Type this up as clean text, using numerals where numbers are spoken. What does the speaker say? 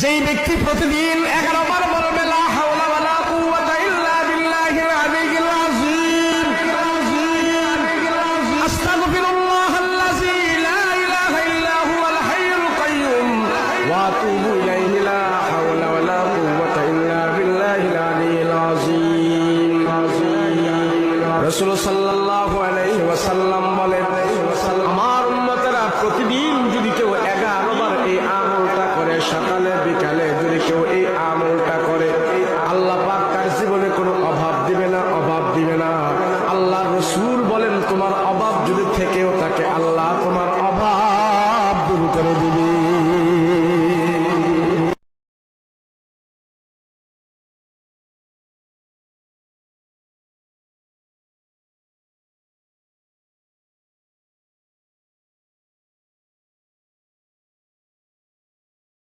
যেই ব্যক্তি প্রতিদিন 11 বার বলবে লা হাওলা ওয়ালা কুওয়াতা ইল্লা বিল্লাহিল আলিয়্যিল আযীম, আস্তাগফিরুল্লাহাল্লাযী লা ইলাহা ইল্লা হুয়াল হাইয়ুল কাইয়্যুম ওয়া আতুবু ইলাইহি, লা হাওলা ওয়ালা কুওয়াতা ইল্লা বিল্লাহিল আলিয়্যিল আযীম। রাসূল সাল্লাল্লাহু আলাইহি ওয়াসাল্লাম বলেন, আমার উম্মতেরা প্রতিদিন যদি কেউ 11 বার এই আমলটা করে, সকালে বিকালে যদি কেউ এই